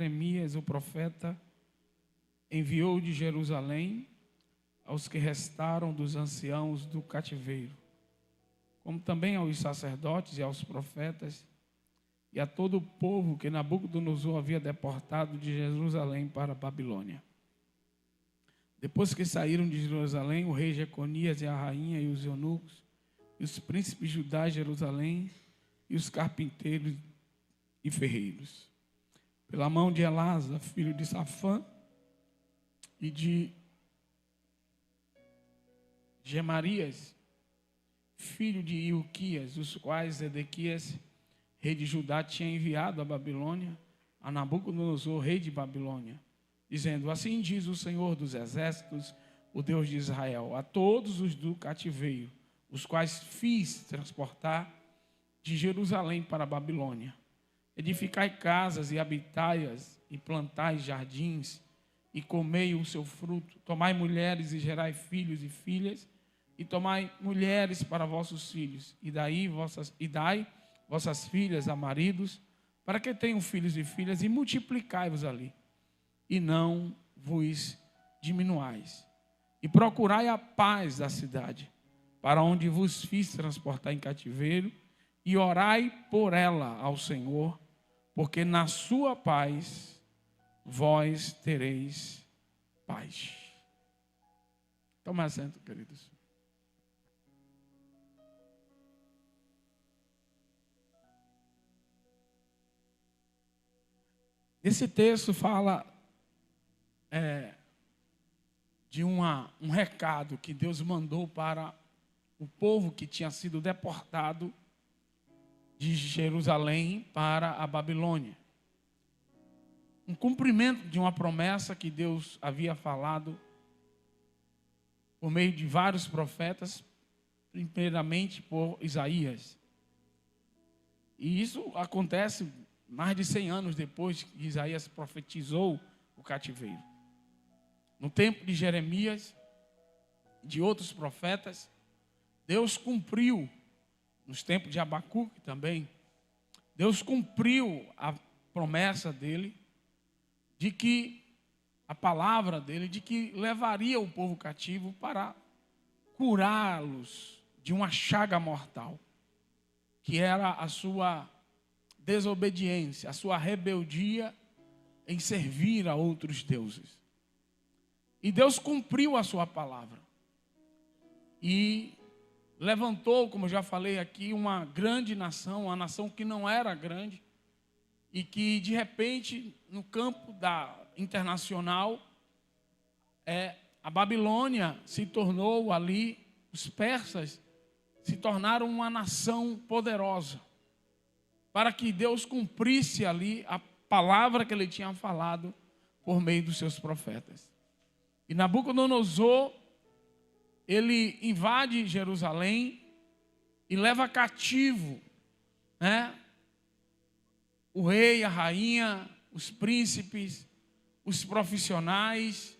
Jeremias, o profeta, enviou de Jerusalém aos que restaram dos anciãos do cativeiro, como também aos sacerdotes e aos profetas, e a todo o povo que Nabucodonosor havia deportado de Jerusalém para a Babilônia. Depois que saíram de Jerusalém, o rei Jeconias e a rainha e os eunucos, e os príncipes de Judá e Jerusalém, e os carpinteiros e ferreiros, pela mão de Elasa, filho de Safã, e de Gemarias, filho de Ilquias, os quais Zedequias, rei de Judá, tinha enviado à Babilônia, a Nabucodonosor, rei de Babilônia, dizendo: assim diz o Senhor dos exércitos, o Deus de Israel, a todos os do cativeiro, os quais fiz transportar de Jerusalém para a Babilônia: edificai casas e habitai-as, e plantai jardins, e comei o seu fruto. Tomai mulheres e gerai filhos e filhas, e tomai mulheres para vossos filhos, e dai vossas filhas a maridos, para que tenham filhos e filhas, e multiplicai-vos ali, e não vos diminuais. E procurai a paz da cidade, para onde vos fiz transportar em cativeiro, e orai por ela ao Senhor, porque na sua paz vós tereis paz. Toma assento, queridos. Esse texto fala de um recado que Deus mandou para o povo que tinha sido deportado de Jerusalém para a Babilônia. Um cumprimento de uma promessa que Deus havia falado por meio de vários profetas, primeiramente por Isaías. E isso acontece mais de 100 anos depois que Isaías profetizou o cativeiro. No tempo de Jeremias e de outros profetas, Deus cumpriu, nos tempos de Abacuque também, Deus cumpriu a promessa dele, de que a palavra dele, de que levaria o povo cativo para curá-los de uma chaga mortal, que era a sua desobediência, a sua rebeldia em servir a outros deuses. E Deus cumpriu a sua palavra. E levantou, como eu já falei aqui, uma grande nação, uma nação que não era grande, e que de repente, no campo internacional, a Babilônia se tornou ali, os persas se tornaram uma nação poderosa, para que Deus cumprisse ali a palavra que ele tinha falado por meio dos seus profetas. E Nabucodonosor, ele invade Jerusalém e leva cativo, o rei, a rainha, os príncipes, os profissionais,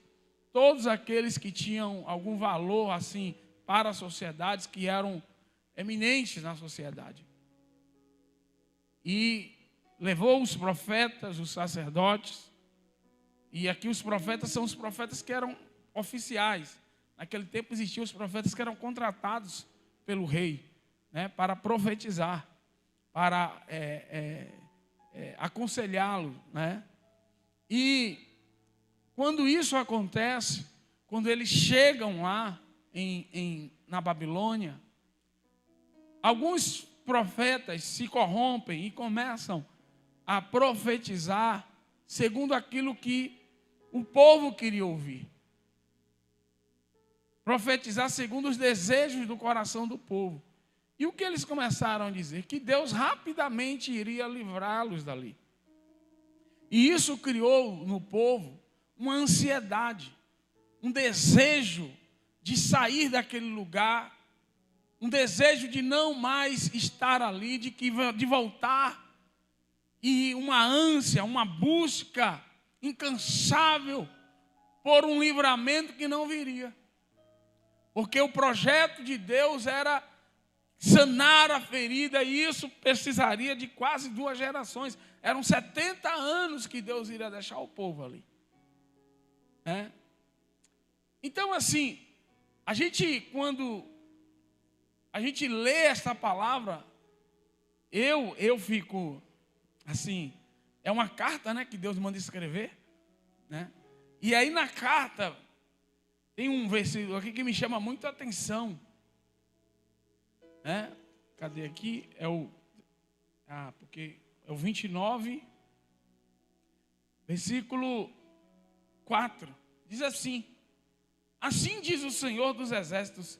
todos aqueles que tinham algum valor assim para as sociedades, que eram eminentes na sociedade. E levou os profetas, os sacerdotes, e aqui os profetas são os profetas que eram oficiais. Naquele tempo existiam os profetas que eram contratados pelo rei, para profetizar, para aconselhá-lo, E quando isso acontece, quando eles chegam lá na Babilônia, alguns profetas se corrompem e começam a profetizar segundo aquilo que o povo queria ouvir. Profetizar segundo os desejos do coração do povo. E o que eles começaram a dizer? Que Deus rapidamente iria livrá-los dali. E isso criou no povo uma ansiedade, um desejo de sair daquele lugar, um desejo de não mais estar ali, de voltar, e uma ânsia, uma busca incansável por um livramento que não viria. Porque o projeto de Deus era sanar a ferida, e isso precisaria de quase 2 gerações, Eram 70 anos que Deus iria deixar o povo ali. Então, assim, quando a gente lê esta palavra, eu fico, assim, é uma carta, né, que Deus manda escrever, né? E aí na carta, tem um versículo aqui que me chama muito a atenção, né? Cadê aqui? Porque é o 29, versículo 4. Diz assim: assim diz o Senhor dos Exércitos,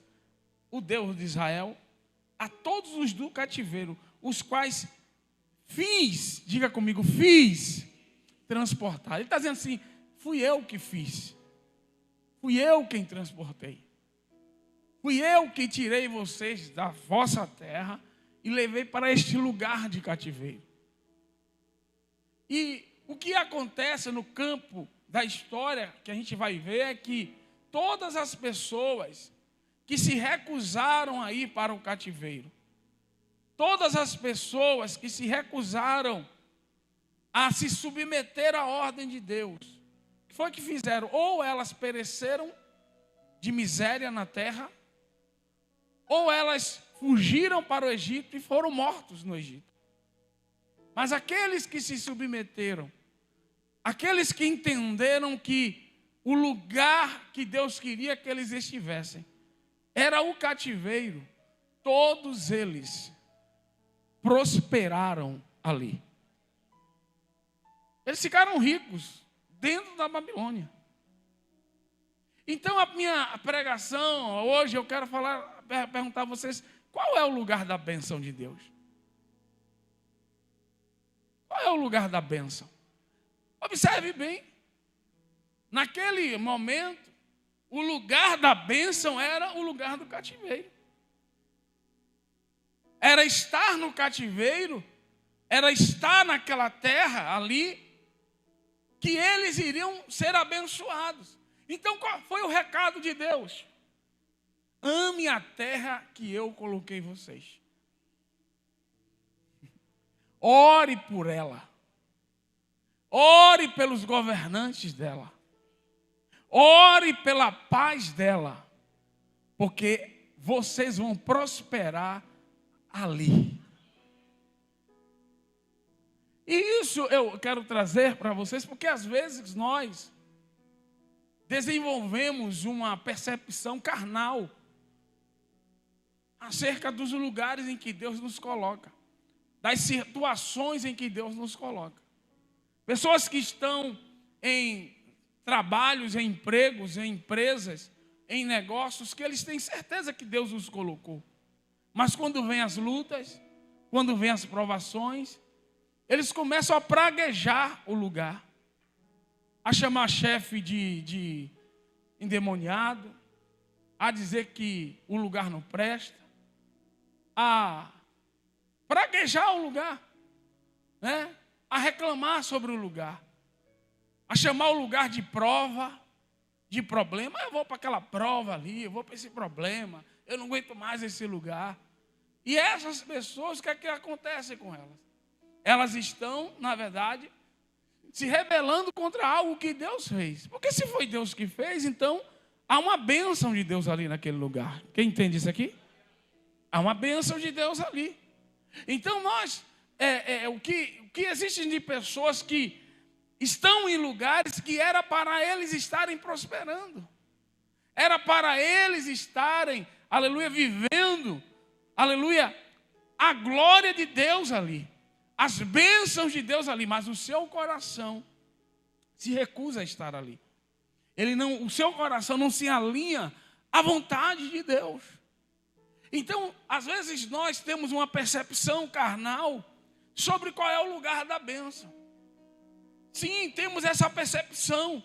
o Deus de Israel, a todos os do cativeiro, os quais fiz, diga comigo, fiz transportar. Ele está dizendo assim: fui eu que fiz, fui eu quem transportei, fui eu que tirei vocês da vossa terra e levei para este lugar de cativeiro. E o que acontece no campo da história que a gente vai ver é que todas as pessoas que se recusaram a ir para o cativeiro, todas as pessoas que se recusaram a se submeter à ordem de Deus, o que foi que fizeram? Ou elas pereceram de miséria na terra, ou elas fugiram para o Egito e foram mortos no Egito. Mas aqueles que se submeteram, aqueles que entenderam que o lugar que Deus queria que eles estivessem era o cativeiro, todos eles prosperaram ali. Eles ficaram ricos dentro da Babilônia. Então a minha pregação hoje, eu quero perguntar a vocês: qual é o lugar da bênção de Deus? Qual é o lugar da bênção? Observe bem. Naquele momento, o lugar da bênção era o lugar do cativeiro. Era estar no cativeiro, era estar naquela terra ali, que eles iriam ser abençoados. Então, qual foi o recado de Deus? Ame a terra que eu coloquei vocês. Ore por ela. Ore pelos governantes dela. Ore pela paz dela. Porque vocês vão prosperar ali. E isso eu quero trazer para vocês, porque às vezes nós desenvolvemos uma percepção carnal acerca dos lugares em que Deus nos coloca, das situações em que Deus nos coloca. Pessoas que estão em trabalhos, em empregos, em empresas, em negócios, que eles têm certeza que Deus os colocou. Mas quando vêm as lutas, quando vêm as provações, eles começam a praguejar o lugar, a chamar chefe de endemoniado, a dizer que o lugar não presta, a praguejar o lugar, né? A reclamar sobre o lugar, a chamar o lugar de prova, de problema. Eu vou para aquela prova ali, eu vou para esse problema, eu não aguento mais esse lugar. E essas pessoas, o que é que acontece com elas? Elas estão, na verdade, se rebelando contra algo que Deus fez. Porque se foi Deus que fez, então há uma bênção de Deus ali naquele lugar. Quem entende isso aqui? Há uma bênção de Deus ali. Então nós, o que existe de pessoas que estão em lugares que era para eles estarem prosperando. Era para eles estarem, aleluia, vivendo, aleluia, a glória de Deus ali. As bênçãos de Deus ali, mas o seu coração se recusa a estar ali. O seu coração não se alinha à vontade de Deus. Então, às vezes nós temos uma percepção carnal sobre qual é o lugar da bênção. Sim, temos essa percepção.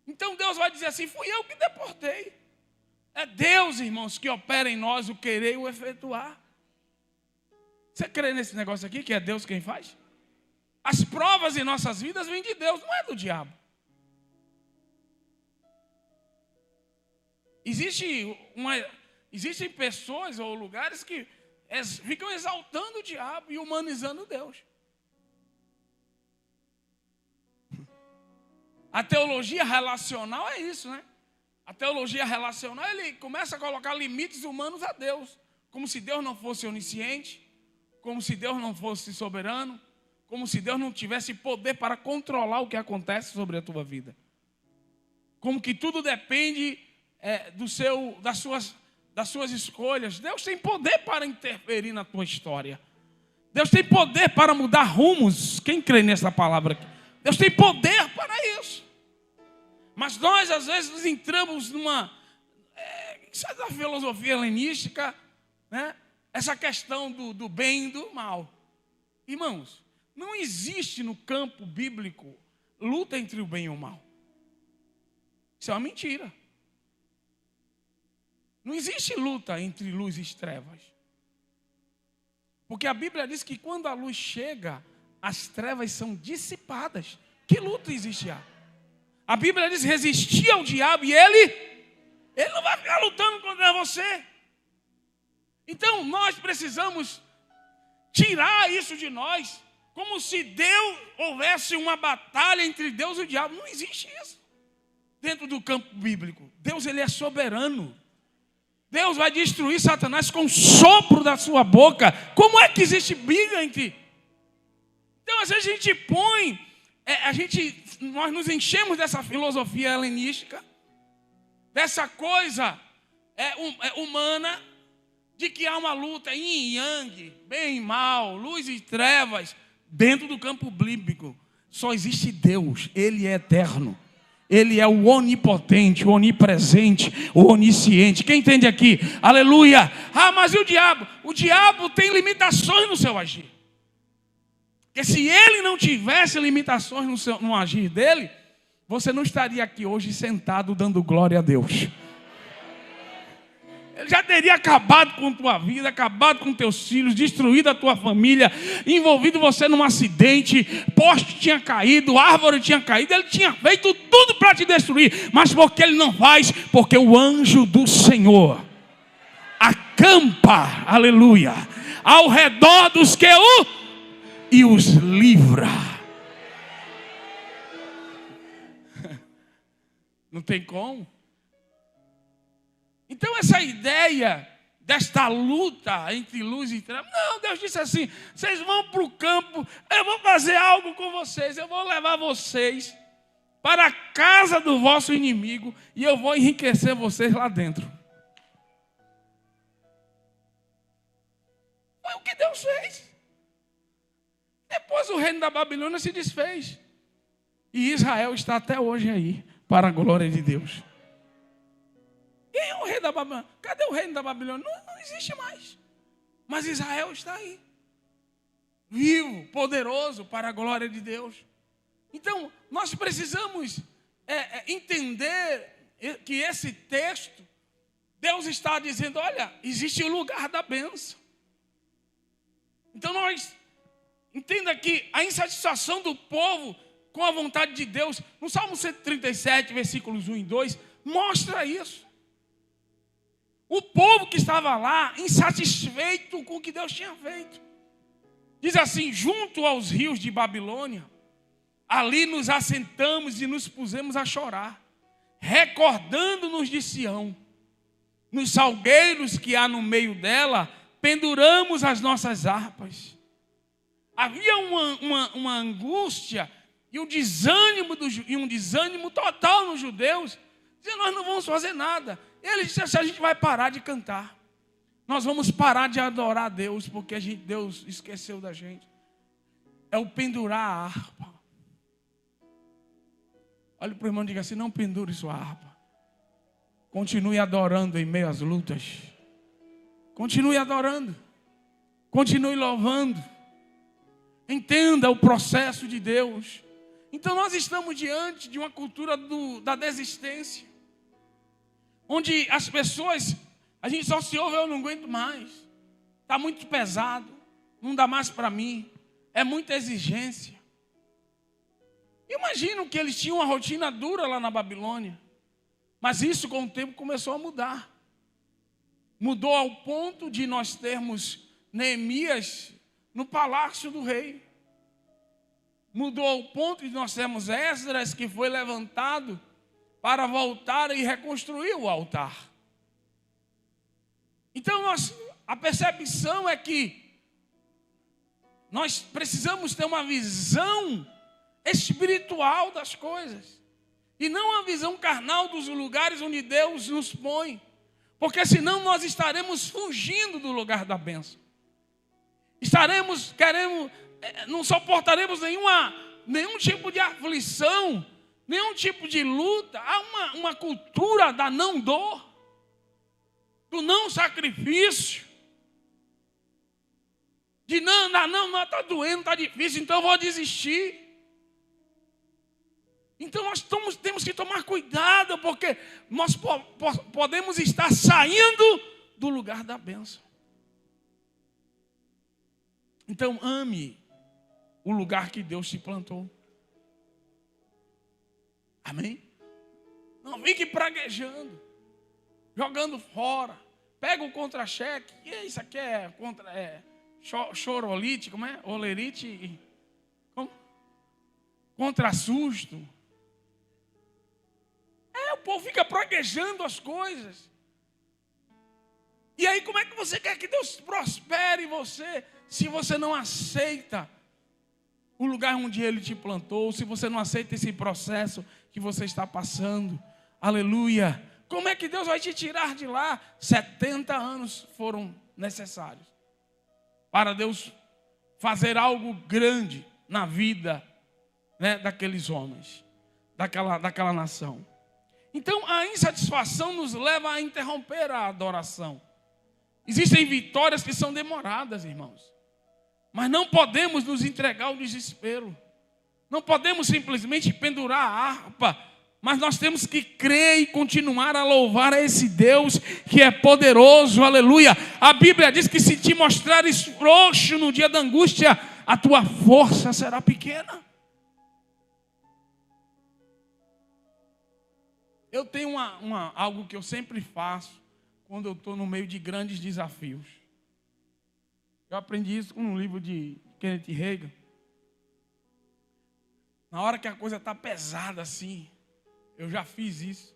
Então Deus vai dizer assim: fui eu que deportei. É Deus, irmãos, que opera em nós o querer e o efetuar. Você crê nesse negócio aqui, que é Deus quem faz? As provas em nossas vidas vêm de Deus, não é do diabo. Existem pessoas ou lugares que ficam exaltando o diabo e humanizando Deus. A teologia relacional é isso, né? A teologia relacional, ele começa a colocar limites humanos a Deus. Como se Deus não fosse onisciente, como se Deus não fosse soberano, como se Deus não tivesse poder para controlar o que acontece sobre a tua vida. Como que tudo depende das suas escolhas. Deus tem poder para interferir na tua história. Deus tem poder para mudar rumos. Quem crê nessa palavra aqui? Deus tem poder para isso. Mas nós, às vezes, entramos numa filosofia helenística, né? Essa questão do bem e do mal. Irmãos, não existe no campo bíblico luta entre o bem e o mal. Isso é uma mentira. Não existe luta entre luz e trevas. Porque a Bíblia diz que quando a luz chega, as trevas são dissipadas. Que luta existe? A Bíblia diz: resistir ao diabo e ele não vai ficar lutando contra você. Então nós precisamos tirar isso de nós, como se houvesse uma batalha entre Deus e o diabo. Não existe isso dentro do campo bíblico. Deus, ele é soberano. Deus vai destruir Satanás com o sopro da sua boca. Como é que existe briga entre? Então às vezes a gente põe, nós nos enchemos dessa filosofia helenística, dessa coisa humana, de que há uma luta yin e yang, bem e mal, luz e trevas. Dentro do campo bíblico só existe Deus. Ele é eterno. Ele é o onipotente, o onipresente, o onisciente. Quem entende aqui? Aleluia. Mas e o diabo? O diabo tem limitações no seu agir. Porque se ele não tivesse limitações no agir dele, você não estaria aqui hoje sentado dando glória a Deus. Ele já teria acabado com a tua vida, acabado com teus filhos, destruído a tua família, envolvido você num acidente, poste tinha caído, árvore tinha caído, ele tinha feito tudo para te destruir. Mas porque ele não faz? Porque o anjo do Senhor acampa, aleluia, ao redor dos que e os livra. Não tem como. Então essa ideia desta luta entre luz e trevas, não, Deus disse assim: vocês vão para o campo, eu vou fazer algo com vocês, eu vou levar vocês para a casa do vosso inimigo e eu vou enriquecer vocês lá dentro. Foi o que Deus fez. Depois o reino da Babilônia se desfez e Israel está até hoje aí, para a glória de Deus. Quem é o rei da Babilônia? Cadê o reino da Babilônia? Não existe mais. Mas Israel está aí, vivo, poderoso, para a glória de Deus. Então, nós precisamos entender que esse texto, Deus está dizendo: olha, existe o lugar da bênção. Então, entenda que a insatisfação do povo com a vontade de Deus, no Salmo 137, versículos 1 e 2, mostra isso. O povo que estava lá, insatisfeito com o que Deus tinha feito. Diz assim: junto aos rios de Babilônia, ali nos assentamos e nos pusemos a chorar, recordando-nos de Sião. Nos salgueiros que há no meio dela, penduramos as nossas harpas. Havia uma angústia e um desânimo total nos judeus, dizendo: nós não vamos fazer nada. Ele disse assim: a gente vai parar de cantar, nós vamos parar de adorar a Deus, porque Deus esqueceu da gente. É o pendurar a harpa. Olha para o irmão e diga assim: não pendure sua harpa. Continue adorando em meio às lutas. Continue adorando. Continue louvando. Entenda o processo de Deus. Então nós estamos diante de uma cultura da desistência, onde as pessoas, a gente só se ouve: eu não aguento mais, está muito pesado, não dá mais para mim, é muita exigência. Imagino que eles tinham uma rotina dura lá na Babilônia, mas isso com o tempo começou a mudar. Mudou ao ponto de nós termos Neemias no palácio do rei. Mudou ao ponto de nós temos Esdras que foi levantado para voltar e reconstruir o altar. Então a percepção é que nós precisamos ter uma visão espiritual das coisas. E não a visão carnal dos lugares onde Deus nos põe. Porque senão nós estaremos fugindo do lugar da bênção. Estaremos querendo, não suportaremos nenhum tipo de aflição, nenhum tipo de luta. Há uma cultura da não dor, do não sacrifício. De não, está doendo, está difícil, então eu vou desistir. Então nós temos que tomar cuidado, porque nós podemos estar saindo do lugar da bênção. Então ame o lugar que Deus te plantou. Amém? Não fique praguejando, jogando fora. Pega o contra-cheque. E isso aqui é chorolite, como é? Olerite. Como? Contra-susto. O povo fica praguejando as coisas. E aí como é que você quer que Deus prospere você, se você não aceita o lugar onde Ele te plantou, se você não aceita esse processo que você está passando? Aleluia! Como é que Deus vai te tirar de lá? 70 anos foram necessários para Deus fazer algo grande na vida, né, daqueles homens, daquela nação. Então a insatisfação nos leva a interromper a adoração. Existem vitórias que são demoradas, irmãos. Mas não podemos nos entregar ao desespero. Não podemos simplesmente pendurar a harpa. Mas nós temos que crer e continuar a louvar a esse Deus que é poderoso, aleluia. A Bíblia diz que se te mostrares frouxo no dia da angústia, a tua força será pequena. Eu tenho algo que eu sempre faço quando eu estou no meio de grandes desafios. Eu aprendi isso com um livro de Kenneth Hagin. Na hora que a coisa está pesada assim, eu já fiz isso.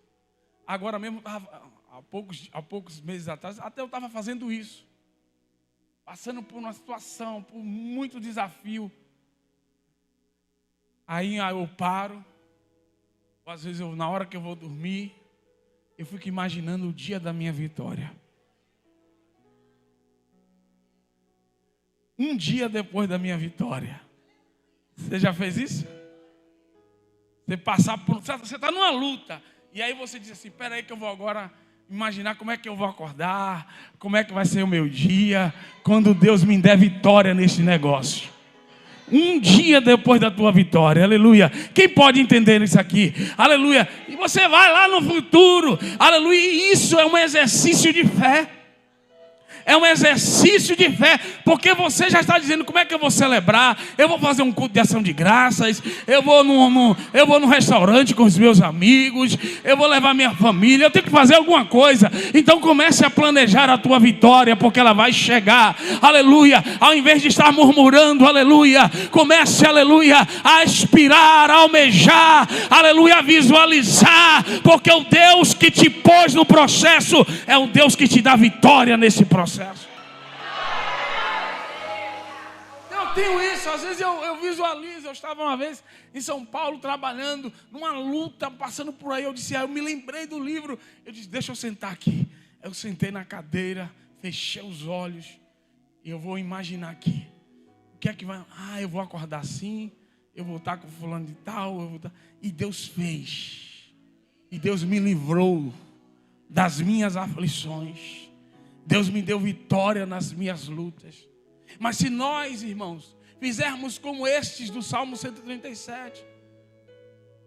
Agora mesmo, há poucos meses atrás, até eu estava fazendo isso. Passando por uma situação, por muito desafio. Aí eu paro. Ou às vezes, na hora que eu vou dormir, eu fico imaginando o dia da minha vitória. Um dia depois da minha vitória. Você já fez isso? Você passar por... Você está numa luta. E aí você diz assim, espera aí que eu vou agora imaginar como é que eu vou acordar, como é que vai ser o meu dia, quando Deus me der vitória nesse negócio. Um dia depois da tua vitória, aleluia. Quem pode entender isso aqui? Aleluia. E você vai lá no futuro, aleluia. E isso é um exercício de fé. É um exercício de fé, porque você já está dizendo como é que eu vou celebrar. Eu vou fazer um culto de ação de graças. Eu vou no restaurante com os meus amigos. Eu vou levar minha família. Eu tenho que fazer alguma coisa. Então comece a planejar a tua vitória, porque ela vai chegar. Aleluia. Ao invés de estar murmurando, aleluia, comece, aleluia, a aspirar, a almejar, aleluia, a visualizar, porque o Deus que te pôs no processo é o Deus que te dá vitória nesse processo. Eu tenho isso, às vezes eu visualizo. Eu estava uma vez em São Paulo trabalhando, numa luta, passando por aí. Eu disse, eu me lembrei do livro. Eu disse, deixa eu sentar aqui. Eu sentei na cadeira, fechei os olhos e eu vou imaginar aqui. O que é que vai... eu vou acordar assim, eu vou estar com fulano de tal, E Deus fez. E Deus me livrou das minhas aflições. Deus me deu vitória nas minhas lutas. Mas se nós, irmãos, fizermos como estes do Salmo 137,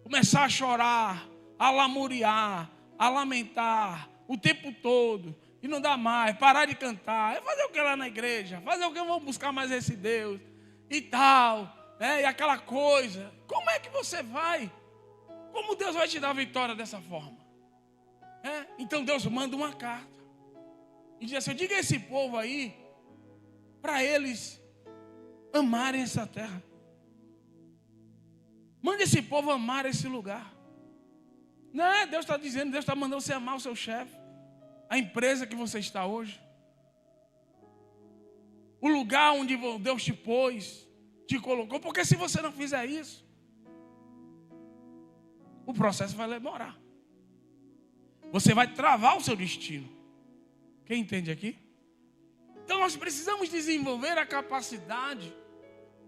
começar a chorar, a lamuriar, a lamentar o tempo todo, e não dá mais, parar de cantar, fazer o que lá na igreja, fazer o que eu vou buscar mais esse Deus, e tal, e aquela coisa, como é que você vai? Como Deus vai te dar vitória dessa forma? Então Deus manda uma carta. E diz assim, diga a esse povo aí, para eles amarem essa terra. Mande esse povo amar esse lugar. Não é? Deus está dizendo, Deus está mandando você amar o seu chefe, a empresa que você está hoje, o lugar onde Deus te pôs, te colocou. Porque se você não fizer isso, o processo vai demorar. Você vai travar o seu destino. Quem entende aqui? Então nós precisamos desenvolver a capacidade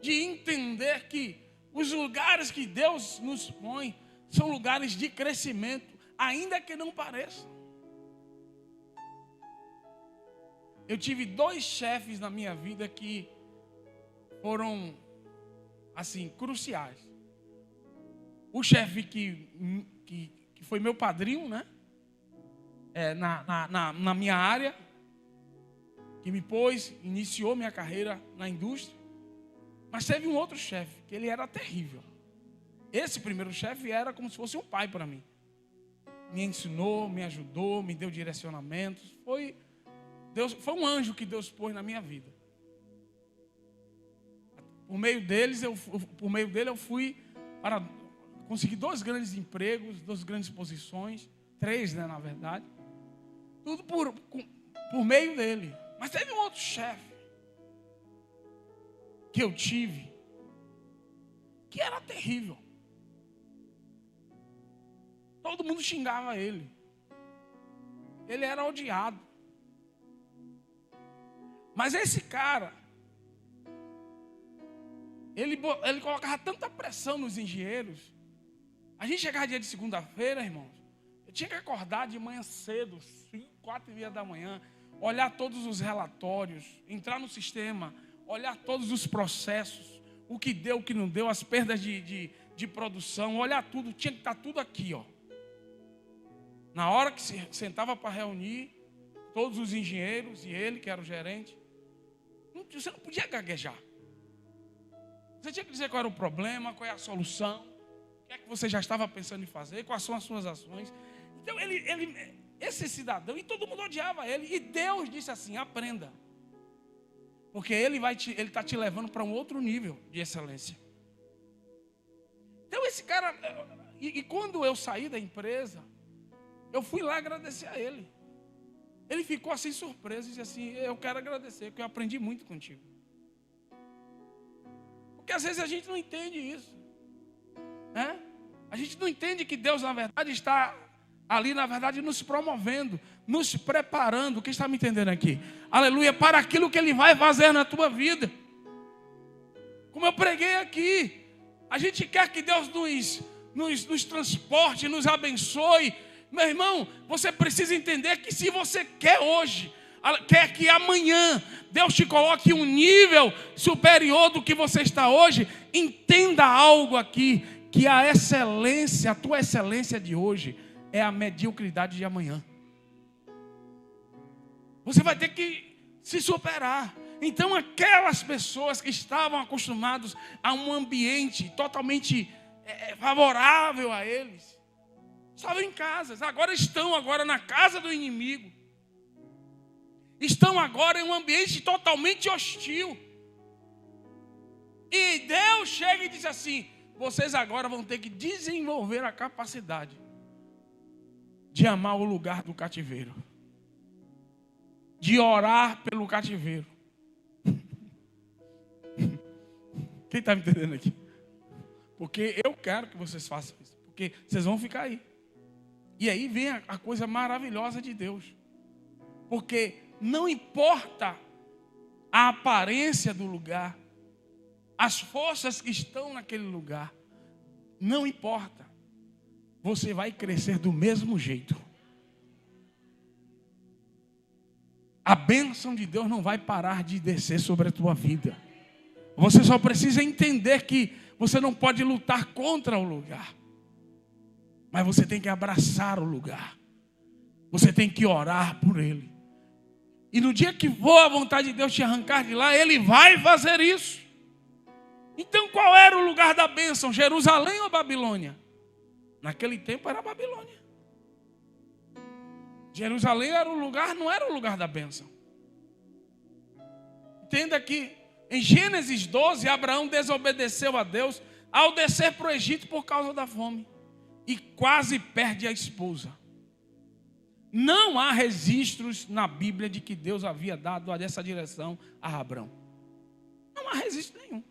de entender que os lugares que Deus nos põe são lugares de crescimento, ainda que não pareçam. Eu tive 2 chefes na minha vida que foram, assim, cruciais. O chefe que foi meu padrinho, né? Na minha área, que me pôs, iniciou minha carreira na indústria. Mas teve um outro chefe, que ele era terrível. Esse primeiro chefe era como se fosse um pai para mim. Me ensinou, me ajudou, me deu direcionamentos. Foi um anjo que Deus pôs na minha vida. Por meio dele eu fui para conseguir 2 grandes empregos, 2 grandes posições, 3, né, na verdade. Tudo por meio dele. Mas teve um outro chefe que eu tive, que era terrível. Todo mundo xingava ele. Ele era odiado. Mas esse cara, ele colocava tanta pressão nos engenheiros. A gente chegava dia de segunda-feira, irmãos, eu tinha que acordar de manhã cedo, 4h30 da manhã, olhar todos os relatórios, entrar no sistema, olhar todos os processos, o que deu, o que não deu, as perdas de produção, olhar tudo, tinha que estar tudo aqui, ó. Na hora que se sentava para reunir, todos os engenheiros e ele, que era o gerente, você não podia gaguejar. Você tinha que dizer qual era o problema, qual é a solução, o que é que você já estava pensando em fazer, quais são as suas ações. Então, esse cidadão, e todo mundo odiava ele, e Deus disse assim: aprenda. Porque ele está te levando para um outro nível de excelência. Então, esse cara, e quando eu saí da empresa, eu fui lá agradecer a ele. Ele ficou assim surpreso e disse assim: eu quero agradecer, porque eu aprendi muito contigo. Porque às vezes a gente não entende isso, né? A gente não entende que Deus, na verdade, está ali, na verdade, nos promovendo, nos preparando. Quem está me entendendo aqui? Aleluia, para aquilo que Ele vai fazer na tua vida. Como eu preguei aqui, a gente quer que Deus nos transporte, nos abençoe. Meu irmão, você precisa entender que se você quer hoje, quer que amanhã Deus te coloque um nível superior do que você está hoje, entenda algo aqui, que a excelência, a tua excelência de hoje é a mediocridade de amanhã. Você vai ter que se superar. Então aquelas pessoas que estavam acostumadas a um ambiente totalmente favorável a eles, estavam em casas, estão na casa do inimigo. Estão agora em um ambiente totalmente hostil. E Deus chega e diz assim: vocês agora vão ter que desenvolver a capacidade de amar o lugar do cativeiro, de orar pelo cativeiro. Quem está me entendendo aqui? Porque eu quero que vocês façam isso, porque vocês vão ficar aí. E aí vem a coisa maravilhosa de Deus. Porque não importa a aparência do lugar, as forças que estão naquele lugar, não importa. Você vai crescer do mesmo jeito. A bênção de Deus não vai parar de descer sobre a tua vida. Você só precisa entender que você não pode lutar contra o lugar. Mas você tem que abraçar o lugar. Você tem que orar por ele. E no dia que for a vontade de Deus te arrancar de lá, ele vai fazer isso. Então qual era o lugar da bênção? Jerusalém ou Babilônia? Naquele tempo era Babilônia. Jerusalém era o lugar, não era o lugar da bênção. Entenda que em Gênesis 12, Abraão desobedeceu a Deus. ao descer para o Egito por causa da fome e quase perde a esposa. Não há registros na Bíblia de que Deus havia dado essa direção a Abrão. Não há registro nenhum.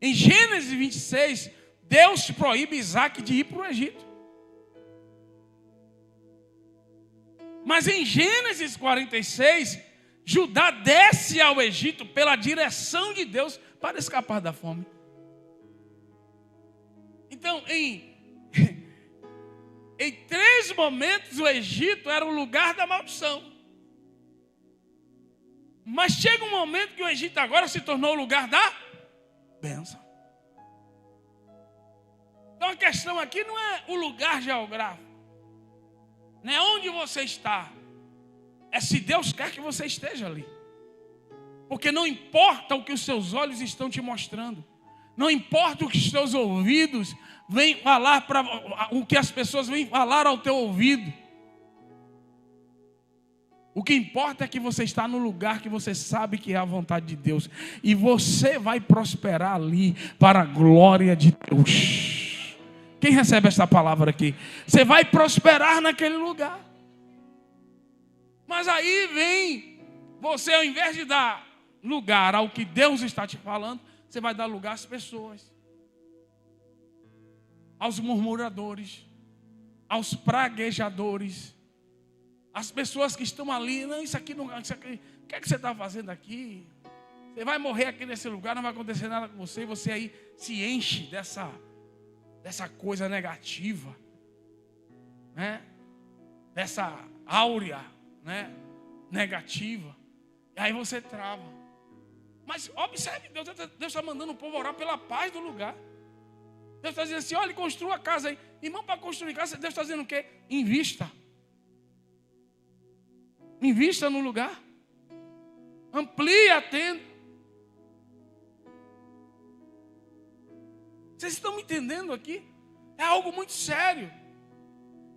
Em Gênesis 26, Deus proíbe Isaac de ir para o Egito. Mas em Gênesis 46, Judá desce ao Egito pela direção de Deus para escapar da fome. Então, em 3 momentos, o Egito era o lugar da maldição. Mas chega um momento que o Egito agora se tornou o lugar da bênção. Então a questão aqui não é o lugar geográfico, não é onde você está, é se Deus quer que você esteja ali. Porque não importa o que os seus olhos estão te mostrando, não importa o que os teus ouvidos vêm falar, o que as pessoas vêm falar ao teu ouvido. O que importa é que você está no lugar que você sabe que é a vontade de Deus. E você vai prosperar ali para a glória de Deus. Quem recebe essa palavra aqui? Você vai prosperar naquele lugar. Mas aí vem você, ao invés de dar lugar ao que Deus está te falando, você vai dar lugar às pessoas, aos murmuradores, aos praguejadores, as pessoas que estão ali. Não, isso aqui não, isso aqui, o que é que você está fazendo aqui? Você vai morrer aqui nesse lugar, não vai acontecer nada com você. E você aí se enche dessa coisa negativa, né? Dessa áurea, né? Negativa. E aí você trava. Mas observe, Deus está mandando o povo orar pela paz do lugar. Deus está dizendo assim: olha, construa a casa aí. Irmão, para construir casa, Deus está dizendo o quê? Invista. Invista no lugar. Amplie a tenda. Vocês estão me entendendo aqui? É algo muito sério.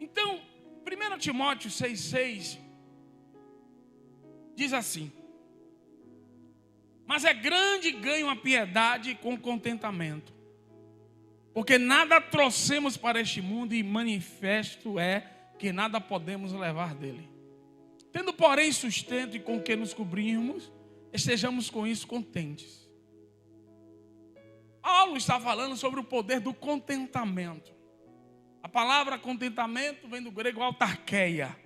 Então, 1 Timóteo 6,6 diz assim: mas é grande ganho a piedade com contentamento, porque nada trouxemos para este mundo, e manifesto é que nada podemos levar dele. Tendo, porém, sustento e com que nos cobrirmos, estejamos com isso contentes. Paulo está falando sobre o poder do contentamento. A palavra contentamento vem do grego autarkeia,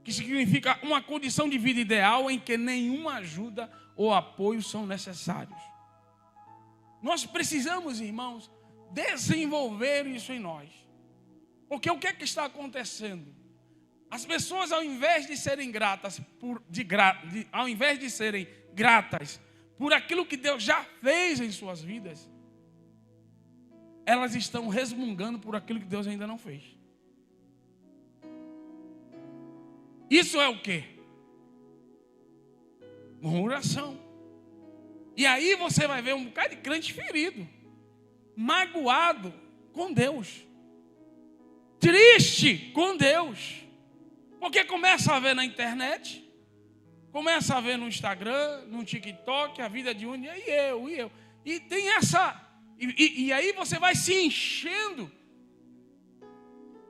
que significa uma condição de vida ideal em que nenhuma ajuda ou apoio são necessários. Nós precisamos, irmãos, desenvolver isso em nós. Porque o que é que está acontecendo? As pessoas, ao invés de serem gratas ao invés de serem gratas por aquilo que Deus já fez em suas vidas, elas estão resmungando por aquilo que Deus ainda não fez. Isso é o quê? Murmuração. E aí você vai ver um bocado de crente ferido, magoado com Deus, triste com Deus, porque começa a ver na internet, começa a ver no Instagram, no TikTok, a vida de um, e eu. E tem essa... E aí você vai se enchendo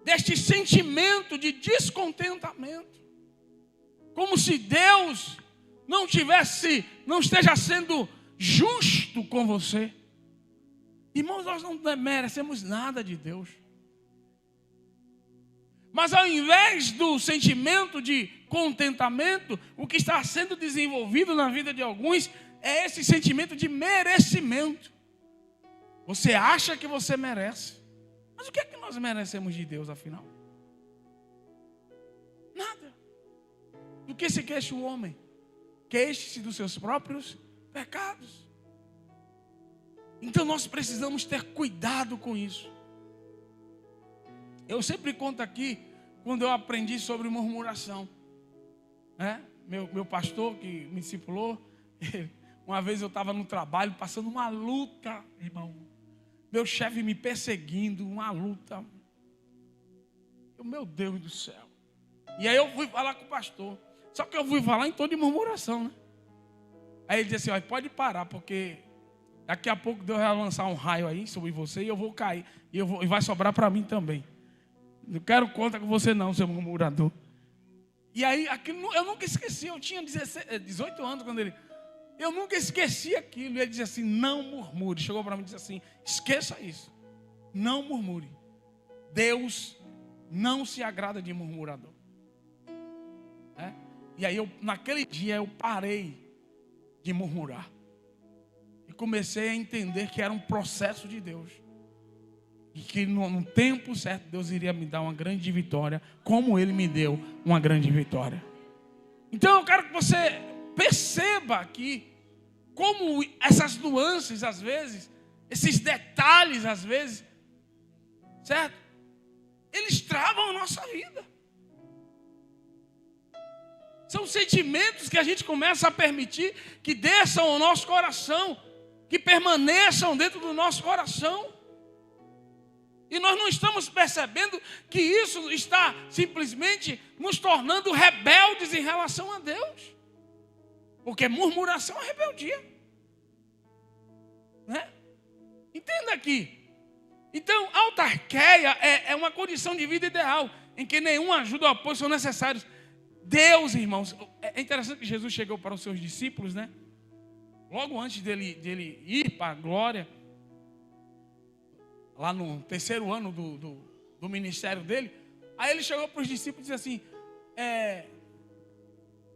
deste sentimento de descontentamento, como se Deus não esteja sendo justo com você. Irmãos, nós não merecemos nada de Deus. Mas ao invés do sentimento de contentamento, o que está sendo desenvolvido na vida de alguns é esse sentimento de merecimento. Você acha que você merece. Mas o que é que nós merecemos de Deus, afinal? Nada. Do que se queixa o homem? Queixe-se dos seus próprios pecados. Então nós precisamos ter cuidado com isso. Eu sempre conto aqui, quando eu aprendi sobre murmuração, né? Meu pastor que me discipulou, uma vez eu estava no trabalho, passando uma luta, irmão. Meu chefe me perseguindo, uma luta. Meu Deus do céu. E aí eu fui falar com o pastor. Só que eu fui falar em tom de murmuração, né? Aí ele disse assim: olha, pode parar, porque Daqui a pouco Deus vai lançar um raio aí sobre você e eu vou cair. E vai sobrar para mim também. Não quero conta com você não, seu murmurador. E aí, aquilo, eu nunca esqueci. Eu tinha 18 anos quando ele... Eu nunca esqueci aquilo. E ele dizia assim, não murmure. Chegou para mim e disse assim, esqueça isso. Não murmure. Deus não se agrada de murmurador. E aí, naquele dia, eu parei de murmurar. E comecei a entender que era um processo de Deus. E que no tempo certo, Deus iria me dar uma grande vitória, como Ele me deu uma grande vitória. Então, eu quero que você perceba aqui como essas nuances, às vezes, esses detalhes, às vezes, certo? Eles travam a nossa vida. São sentimentos que a gente começa a permitir que desçam ao nosso coração, que permaneçam dentro do nosso coração. E nós não estamos percebendo que isso está simplesmente nos tornando rebeldes em relação a Deus. Porque murmuração é rebeldia. Né? Entenda aqui. Então, autarqueia é uma condição de vida ideal, em que nenhuma ajuda ou apoio são necessários. Deus, irmãos, é interessante que Jesus chegou para os seus discípulos, né? Logo antes dele ir para a glória, lá no terceiro ano do ministério dele, aí ele chegou para os discípulos e disse assim,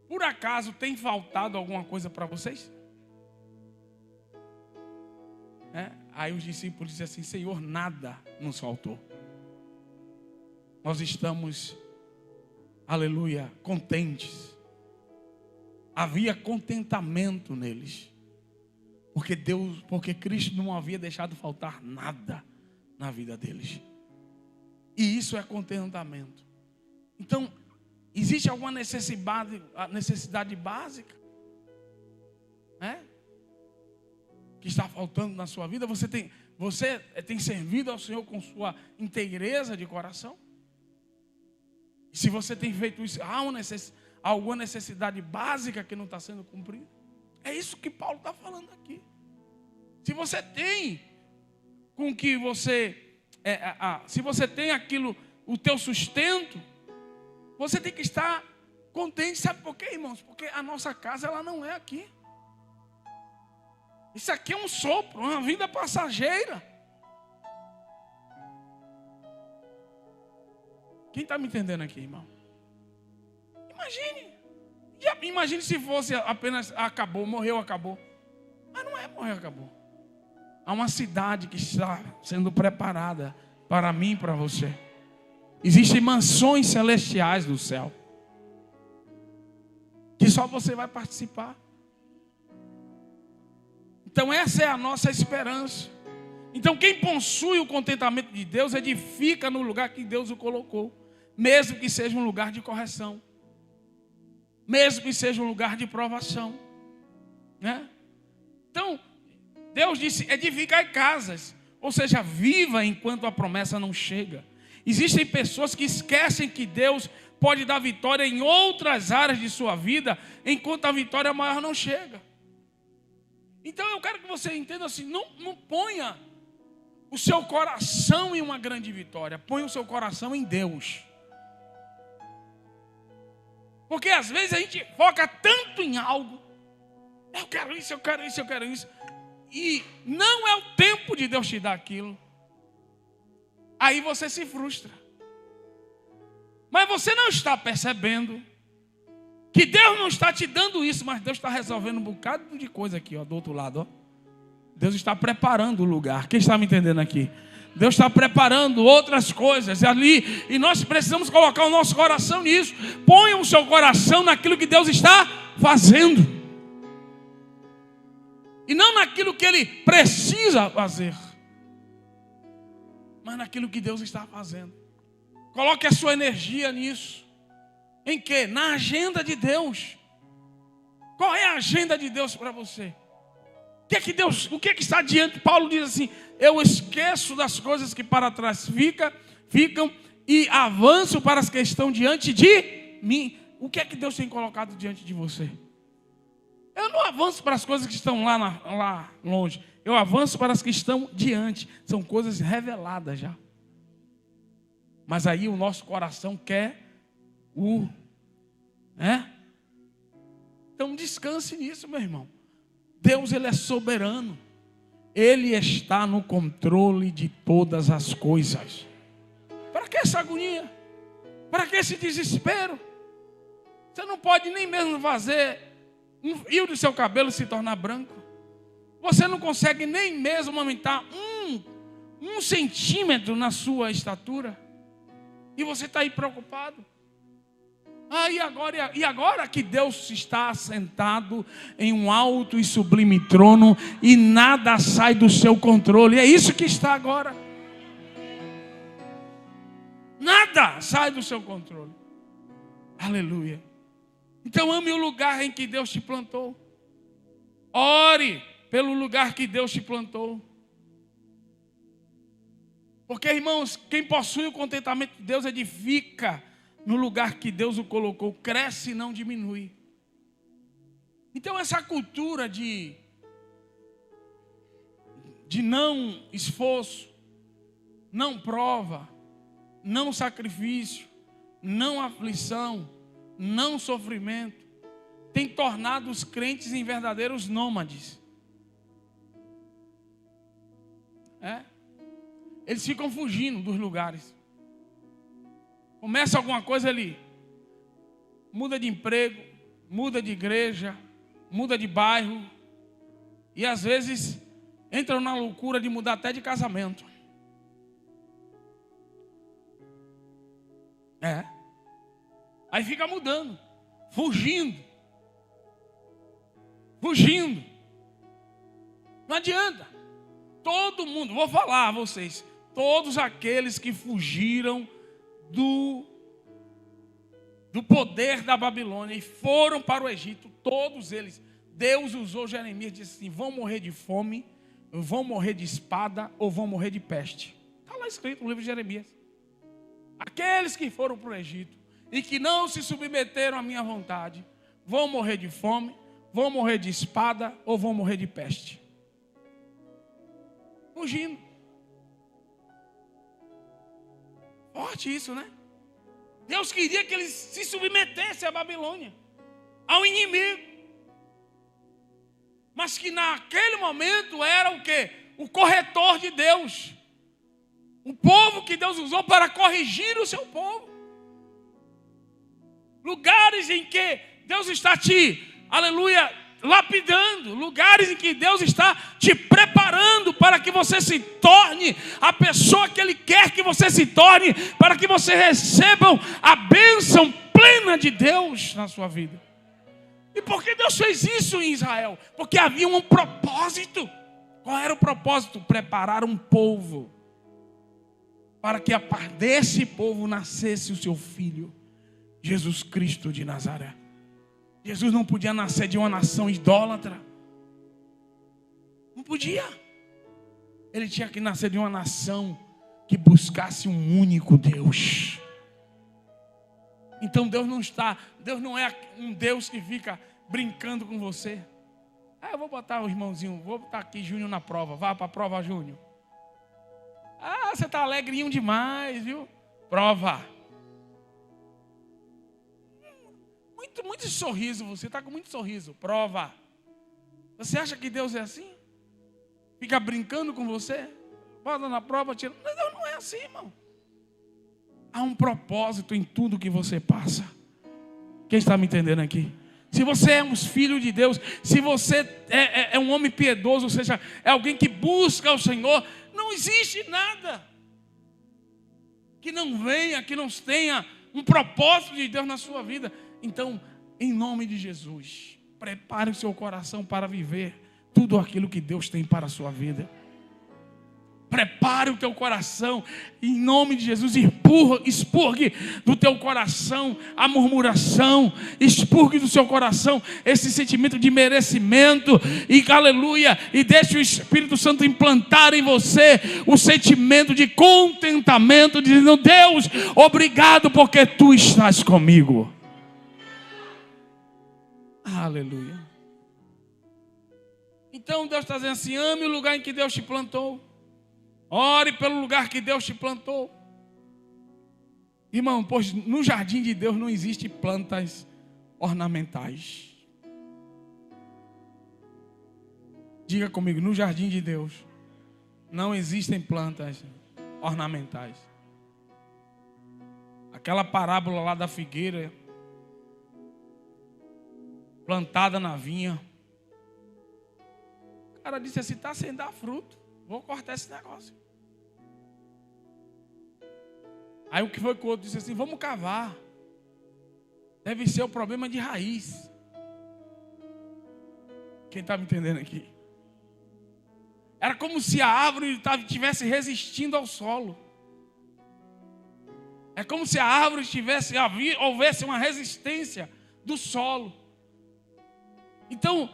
por acaso tem faltado alguma coisa para vocês? Aí os discípulos disseram assim, Senhor, nada nos faltou. Nós estamos, aleluia, contentes. Havia contentamento neles. Porque Cristo não havia deixado faltar nada na vida deles. E isso é contentamento. Então, existe alguma necessidade básica, que está faltando na sua vida? Você tem servido ao Senhor com sua inteireza de coração? E se você tem feito isso, há alguma necessidade básica que não está sendo cumprida? É isso que Paulo está falando aqui. Se você tem com que você, se você tem aquilo, o teu sustento, você tem que estar contente. Sabe por quê, irmãos? Porque a nossa casa, ela não é aqui. Isso aqui é um sopro, uma vida passageira. Quem está me entendendo aqui, irmão? Imagine se fosse apenas acabou, morreu, acabou. Mas não é morreu, acabou. Há uma cidade que está sendo preparada para mim e para você. Existem mansões celestiais do céu, que só você vai participar. Então essa é a nossa esperança. Então quem possui o contentamento de Deus edifica no lugar que Deus o colocou, mesmo que seja um lugar de correção, mesmo que seja um lugar de provação, né? Então Deus disse, edificai casas, ou seja, viva enquanto a promessa não chega. Existem pessoas que esquecem que Deus pode dar vitória em outras áreas de sua vida, enquanto a vitória maior não chega. Então eu quero que você entenda assim, não ponha o seu coração em uma grande vitória, ponha o seu coração em Deus. Porque às vezes a gente foca tanto em algo, eu quero isso, eu quero isso, eu quero isso, e não é o tempo de Deus te dar aquilo. Aí você se frustra. Mas você não está percebendo que Deus não está te dando isso, mas Deus está resolvendo um bocado de coisa aqui, ó, do outro lado, ó. Deus está preparando o lugar. Quem está me entendendo aqui? Deus está preparando outras coisas ali, e nós precisamos colocar o nosso coração nisso. Ponha o seu coração naquilo que Deus está fazendo, e não naquilo que Ele precisa fazer, mas naquilo que Deus está fazendo. Coloque a sua energia nisso. Em quê? Na agenda de Deus. Qual é a agenda de Deus para você? O que está diante? Paulo diz assim, eu esqueço das coisas que para trás ficam e avanço para as que estão diante de mim. O que é que Deus tem colocado diante de você? Eu não avanço para as coisas que estão lá longe. Eu avanço para as que estão diante. São coisas reveladas já. Mas aí o nosso coração quer Então descanse nisso, meu irmão. Deus, Ele é soberano. Ele está no controle de todas as coisas. Para que essa agonia? Para que esse desespero? Você não pode nem mesmo fazer um fio do seu cabelo se tornar branco. Você não consegue nem mesmo aumentar um centímetro na sua estatura. E você está aí preocupado. E agora que Deus está sentado em um alto e sublime trono e nada sai do seu controle. É isso que está agora. Nada sai do seu controle. Aleluia. Então ame o lugar em que Deus te plantou. Ore pelo lugar que Deus te plantou. Porque, irmãos, quem possui o contentamento de Deus edifica no lugar que Deus o colocou, cresce e não diminui. Então essa cultura de não esforço, não prova, não sacrifício, não aflição, não sofrimento, tem tornado os crentes em verdadeiros nômades. Eles ficam fugindo dos lugares. Começa alguma coisa ali, muda de emprego, muda de igreja, muda de bairro, e às vezes entram na loucura de mudar até de casamento. Aí fica mudando, fugindo. Não adianta. Todo mundo, vou falar a vocês, todos aqueles que fugiram do poder da Babilônia e foram para o Egito, todos eles, Deus usou Jeremias e disse assim: vão morrer de fome, vão morrer de espada ou vão morrer de peste. Está lá escrito no livro de Jeremias. Aqueles que foram para o Egito e que não se submeteram à minha vontade, vão morrer de fome, vão morrer de espada ou vão morrer de peste. Fugindo. Forte isso, né? Deus queria que eles se submetessem à Babilônia, ao inimigo. Mas que naquele momento era o quê? O corretor de Deus. O povo que Deus usou para corrigir o seu povo. Lugares em que Deus está lapidando. Lugares em que Deus está te preparando para que você se torne a pessoa que Ele quer que você se torne, para que você receba a bênção plena de Deus na sua vida. E por que Deus fez isso em Israel? Porque havia um propósito. Qual era o propósito? Preparar um povo, para que desse povo nascesse o seu filho, Jesus Cristo de Nazaré. Jesus não podia nascer de uma nação idólatra. Não podia. Ele tinha que nascer de uma nação que buscasse um único Deus. Então Deus não é um Deus que fica brincando com você. Eu vou botar o irmãozinho, vou botar aqui Júnior na prova. Vá para a prova, Júnior. Você está alegrinho demais, viu? Prova. Muito sorriso, você está com muito sorriso. Prova. Você acha que Deus é assim? Fica brincando com você? Bota na prova, tira. Mas Deus não é assim, irmão. Há um propósito em tudo que você passa. Quem está me entendendo aqui? Se você é um filho de Deus, se você é um homem piedoso, ou seja, é alguém que busca o Senhor, não existe nada que não venha, que não tenha um propósito de Deus na sua vida. Então, em nome de Jesus, prepare o seu coração para viver tudo aquilo que Deus tem para a sua vida. Prepare o teu coração, em nome de Jesus, expurgue do teu coração a murmuração, expurgue do seu coração esse sentimento de merecimento, e aleluia, e deixe o Espírito Santo implantar em você o sentimento de contentamento, dizendo: Deus, obrigado porque Tu estás comigo. Aleluia. Então Deus está dizendo assim: ame o lugar em que Deus te plantou. Ore pelo lugar que Deus te plantou. Irmão, pois no jardim de Deus não existe plantas ornamentais. Diga comigo, no jardim de Deus não existem plantas ornamentais. Aquela parábola lá da figueira plantada na vinha. O cara disse assim: está sem dar fruto, vou cortar esse negócio. Aí o que foi que o outro disse assim: vamos cavar. Deve ser o problema de raiz. Quem está me entendendo aqui? Era como se a árvore estivesse resistindo ao solo. É como se a árvore houvesse uma resistência do solo. Então,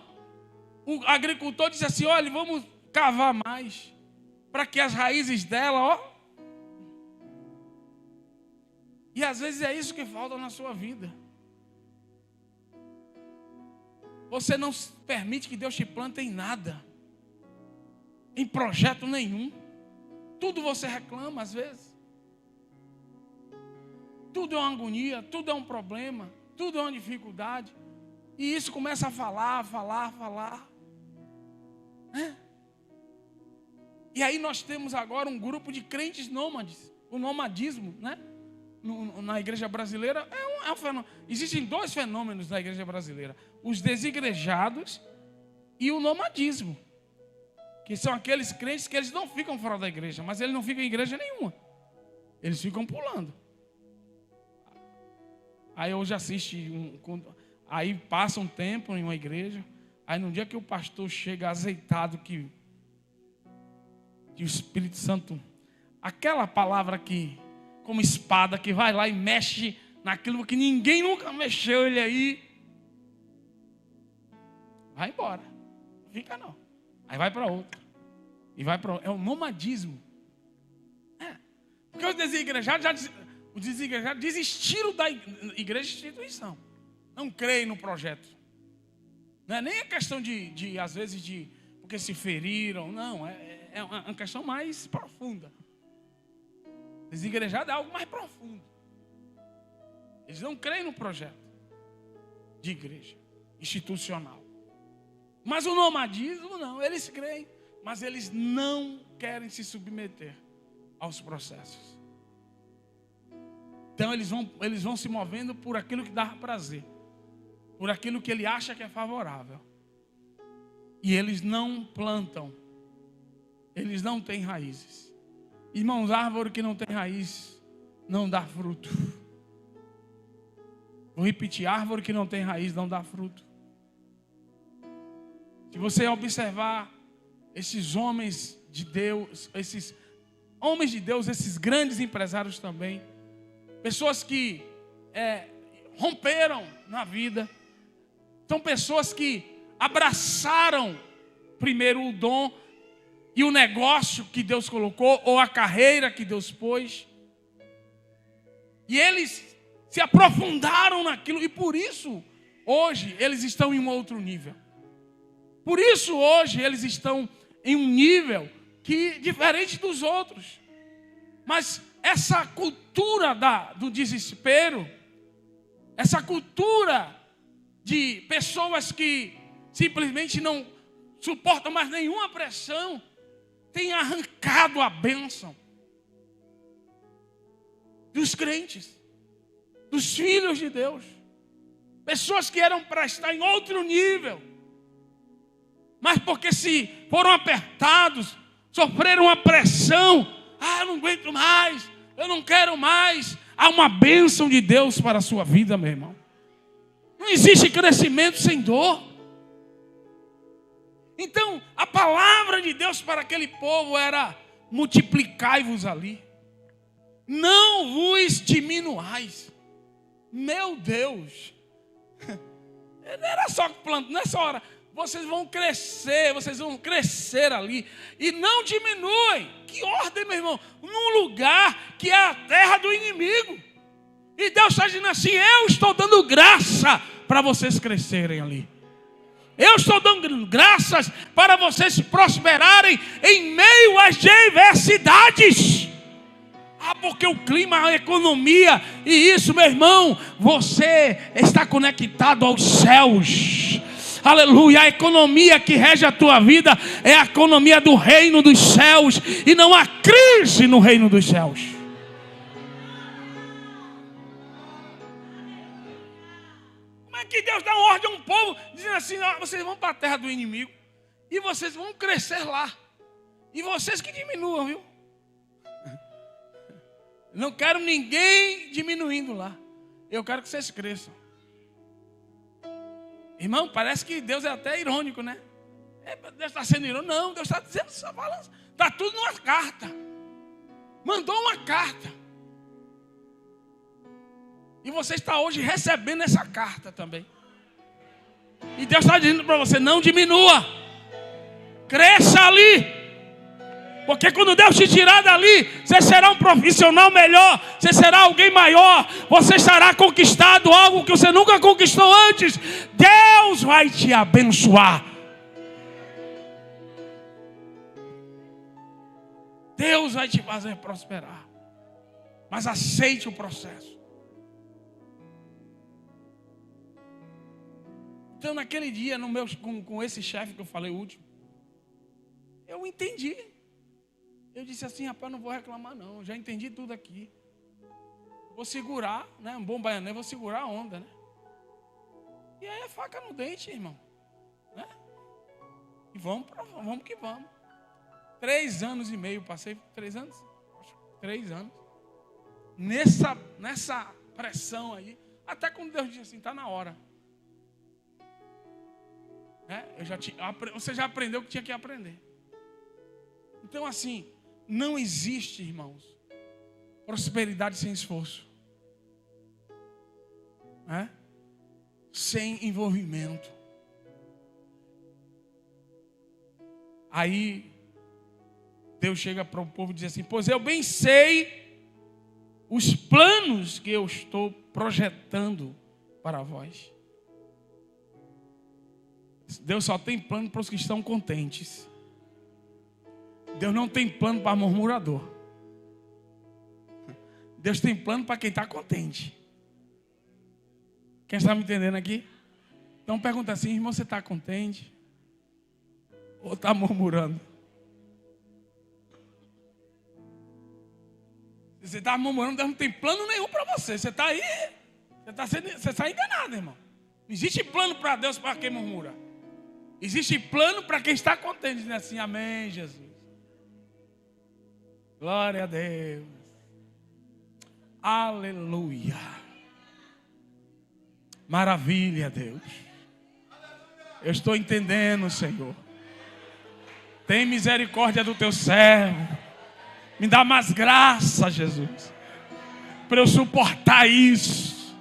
o agricultor disse assim: olha, vamos cavar mais, para que as raízes dela, E às vezes é isso que falta na sua vida. Você não permite que Deus te plante em nada, em projeto nenhum. Tudo você reclama às vezes. Tudo é uma agonia, tudo é um problema, tudo é uma dificuldade. E isso começa a falar. E aí nós temos agora um grupo de crentes nômades. O nomadismo, na igreja brasileira é um fenômeno. Existem dois fenômenos na igreja brasileira: os desigrejados e o nomadismo, que são aqueles crentes que eles não ficam fora da igreja, mas eles não ficam em igreja nenhuma, eles ficam pulando. Aí hoje aí passa um tempo em uma igreja, aí no dia que o pastor chega azeitado, que o Espírito Santo, aquela palavra que como espada, que vai lá e mexe naquilo que ninguém nunca mexeu, ele aí vai embora, não fica não, aí vai para outro, e vai para outro. É o nomadismo. Porque os desigrejados desistiram da igreja instituição, não creem no projeto. Não é nem a questão de às vezes porque se feriram, não, é uma questão mais profunda. Desigrejado é algo mais profundo. Eles não creem no projeto de igreja institucional. Mas o nomadismo não, eles creem, mas eles não querem se submeter aos processos. Então eles vão se movendo por aquilo que dá prazer, por aquilo que ele acha que é favorável. E eles não plantam, eles não têm raízes. Irmãos, árvore que não tem raiz não dá fruto. Vou repetir: árvore que não tem raiz não dá fruto. Se você observar esses homens de Deus, esses grandes empresários também, pessoas que romperam na vida, são pessoas que abraçaram primeiro o dom e o negócio que Deus colocou, ou a carreira que Deus pôs, e eles se aprofundaram naquilo, e por isso hoje eles estão em um outro nível. Por isso hoje eles estão em um nível diferente dos outros. Mas essa cultura do desespero, essa cultura de pessoas que simplesmente não suportam mais nenhuma pressão, tem arrancado a bênção dos crentes, dos filhos de Deus. Pessoas que eram para estar em outro nível, mas porque se foram apertados, sofreram uma pressão, eu não aguento mais, eu não quero mais. Há uma bênção de Deus para a sua vida, meu irmão. Não existe crescimento sem dor. Então, a palavra de Deus para aquele povo era: multiplicai-vos ali, não vos diminuais. Meu Deus, não era só planta, nessa hora, vocês vão crescer ali, e não diminuem. Que ordem, meu irmão? Num lugar que é a terra do inimigo, e Deus está dizendo assim: eu estou dando graça para vocês crescerem ali. Eu estou dando graças para vocês prosperarem em meio às diversidades. Porque o clima, a economia, e isso, meu irmão, você está conectado aos céus. Aleluia, a economia que rege a tua vida é a economia do reino dos céus, e não há crise no reino dos céus. Como é que Deus dá uma ordem a um povo, dizendo assim: vocês vão para a terra do inimigo, e vocês vão crescer lá, e vocês que diminuam, viu? Não quero ninguém diminuindo lá, eu quero que vocês cresçam. Irmão, parece que Deus é até irônico, né? Deus está sendo irônico. Não, Deus está dizendo essa balança. Está tudo numa carta. Mandou uma carta. E você está hoje recebendo essa carta também. E Deus está dizendo para você: não diminua. Cresça ali. Porque quando Deus te tirar dali, você será um profissional melhor, você será alguém maior, você estará conquistado algo que você nunca conquistou antes. Deus vai te abençoar. Deus vai te fazer prosperar. Mas aceite o processo. Então naquele dia, com esse chefe que eu falei o último, eu entendi. Eu disse assim: rapaz, não vou reclamar não, já entendi tudo aqui. Vou segurar, né? Um bom baiano, vou segurar a onda, né? E aí é faca no dente, irmão, né? E vamos que vamos. 3 anos e meio, passei 3 anos? Acho, 3 anos. Nessa pressão aí, até quando Deus disse assim: está na hora. Né? Você já aprendeu o que tinha que aprender. Então assim, não existe, irmãos, prosperidade sem esforço, né? Sem envolvimento. Aí Deus chega para o povo e diz assim: pois eu bem sei os planos que eu estou projetando para vós. Deus só tem plano para os que estão contentes. Deus não tem plano para murmurador. Deus tem plano para quem está contente. Quem está me entendendo aqui? Então pergunta assim: irmão, você está contente? Ou está murmurando? Se você está murmurando, Deus não tem plano nenhum para você. Você está aí, você está enganado, irmão. Não existe plano para Deus para quem murmura. Existe plano para quem está contente, dizendo assim: amém, Jesus. Glória a Deus. Aleluia. Maravilha, Deus. Eu estou entendendo, Senhor. Tem misericórdia do teu servo. Me dá mais graça, Jesus, para eu suportar isso.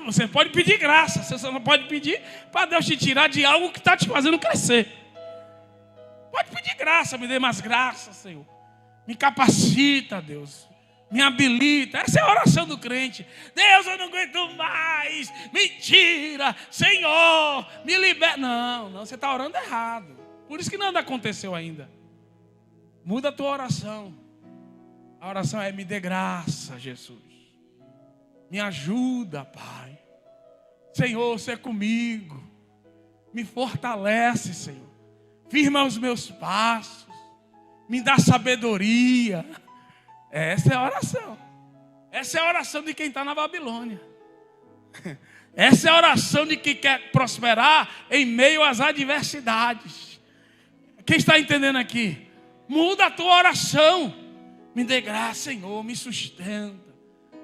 Você pode pedir graça, você não pode pedir para Deus te tirar de algo que está te fazendo crescer. Pode pedir graça, me dê mais graça, Senhor. Me capacita, Deus. Me habilita. Essa é a oração do crente. Deus, eu não aguento mais. Me tira, Senhor, me liberta. Não, você está orando errado. Por isso que nada aconteceu ainda. Muda a tua oração. A oração é: me dê graça, Jesus. Me ajuda, Pai. Senhor, você é comigo. Me fortalece, Senhor. Firma os meus passos. Me dá sabedoria. Essa é a oração. Essa é a oração de quem está na Babilônia. Essa é a oração de quem quer prosperar em meio às adversidades. Quem está entendendo aqui? Muda a tua oração. Me dê graça, Senhor, me sustenta.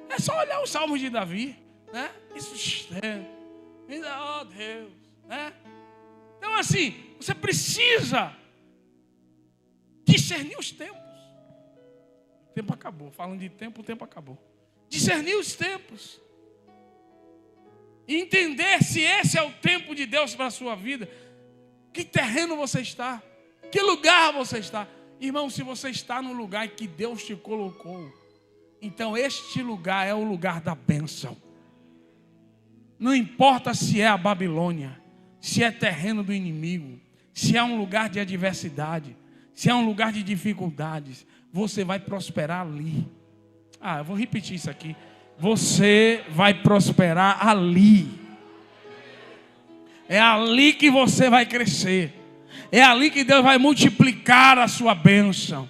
É só olhar os salmos de Davi, né? Me sustenta. Me dá, oh Deus, né? Então assim, você precisa discernir os tempos. O tempo acabou. Falando de tempo, o tempo acabou. Discernir os tempos. E entender se esse é o tempo de Deus para a sua vida. Que terreno você está? Que lugar você está? Irmão, se você está no lugar que Deus te colocou, então este lugar é o lugar da bênção. Não importa se é a Babilônia. se é terreno do inimigo, se é um lugar de adversidade, se é um lugar de dificuldades, você vai prosperar ali. Eu vou repetir isso aqui. Você vai prosperar ali. É ali que você vai crescer. É ali que Deus vai multiplicar a sua bênção.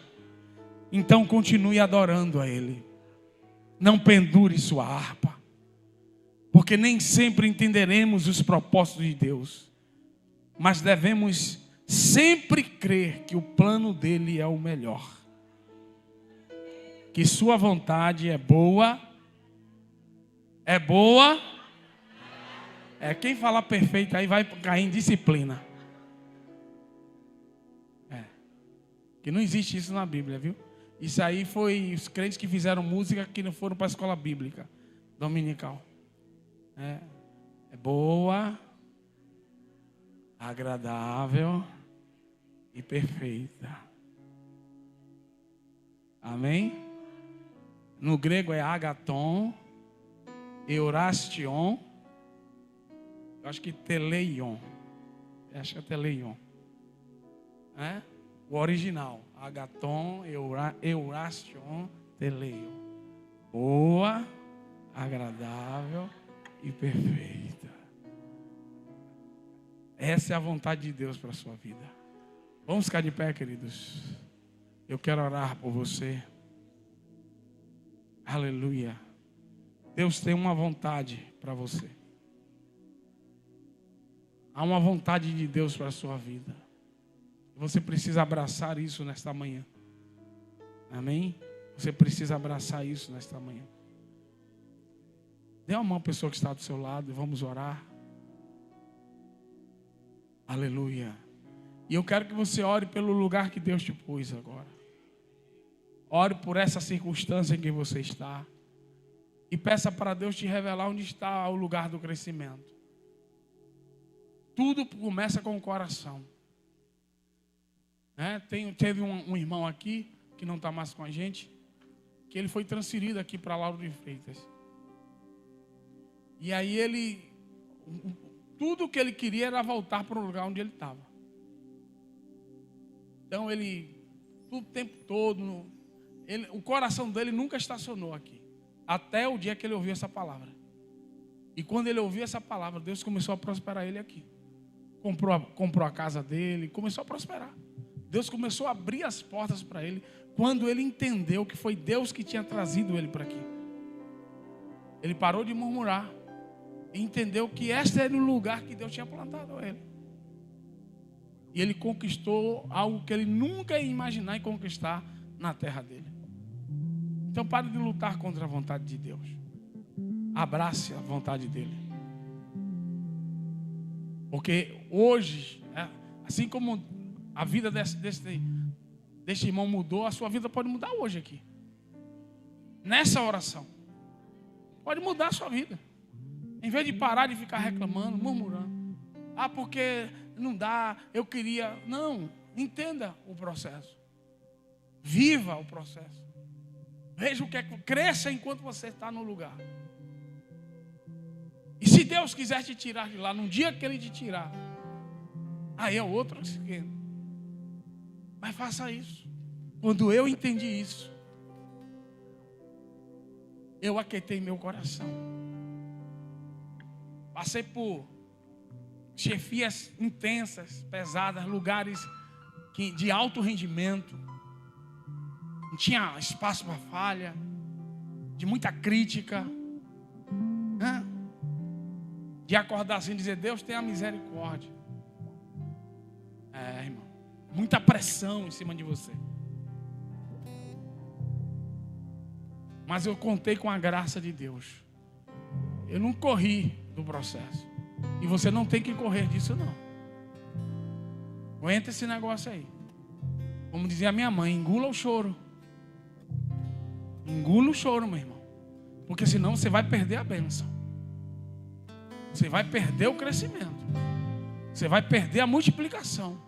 Então continue adorando a Ele. Não pendure sua harpa. Porque nem sempre entenderemos os propósitos de Deus. Mas devemos sempre crer que o plano dele é o melhor. Que sua vontade é boa. É boa. Quem falar perfeito aí vai cair em disciplina. Que não existe isso na Bíblia, viu? Isso aí foi os crentes que fizeram música que não foram para a escola bíblica dominical. É boa, agradável e perfeita. Amém? No grego é agaton, eurastion, eu acho que teleion. Acho que é teleion. O original, agaton, eurastion, teleion. Boa, agradável e perfeita. Essa é a vontade de Deus para a sua vida. Vamos ficar de pé, queridos. Eu quero orar por você. Aleluia. Deus tem uma vontade para você. Há uma vontade de Deus para a sua vida. Você precisa abraçar isso nesta manhã. Amém? Você precisa abraçar isso nesta manhã. Dê uma mão à pessoa que está do seu lado e vamos orar. Aleluia. E eu quero que você ore pelo lugar que Deus te pôs agora. Ore por essa circunstância em que você está. E peça para Deus te revelar onde está o lugar do crescimento. Tudo começa com o coração. Teve um irmão aqui, que não está mais com a gente, que ele foi transferido aqui para Lauro de Freitas. E aí tudo que ele queria era voltar para o lugar onde ele estava. Então o tempo todo, o coração dele nunca estacionou aqui. Até o dia que ele ouviu essa palavra. E quando ele ouviu essa palavra, Deus começou a prosperar ele aqui. Comprou a casa dele, começou a prosperar. Deus começou a abrir as portas para ele, quando ele entendeu que foi Deus que tinha trazido ele para aqui. Ele parou de murmurar e entendeu que este era o lugar que Deus tinha plantado a ele. E ele conquistou algo que ele nunca ia imaginar em conquistar na terra dele. Então pare de lutar contra a vontade de Deus. Abrace a vontade dele. Porque hoje, assim como a vida deste irmão mudou, a sua vida pode mudar hoje aqui. Nessa oração. Pode mudar a sua vida. Em vez de parar de ficar reclamando, murmurando. Porque não dá, eu queria. Não, entenda o processo. Viva o processo. Veja o que é que cresça enquanto você está no lugar. E se Deus quiser te tirar de lá, no dia que Ele te tirar, aí é outro esquema. Mas faça isso. Quando eu entendi isso, eu aquietei meu coração. Passei por chefias intensas, pesadas, lugares de alto rendimento. Não tinha espaço para falha, de muita crítica. De acordar assim e dizer, Deus tenha misericórdia. Irmão, muita pressão em cima de você. Mas eu contei com a graça de Deus. Eu não corri do processo. E você não tem que correr disso, não. Aguenta esse negócio aí. Como dizia a minha mãe, engula o choro. Engula o choro, meu irmão. Porque senão você vai perder a bênção. Você vai perder o crescimento. Você vai perder a multiplicação.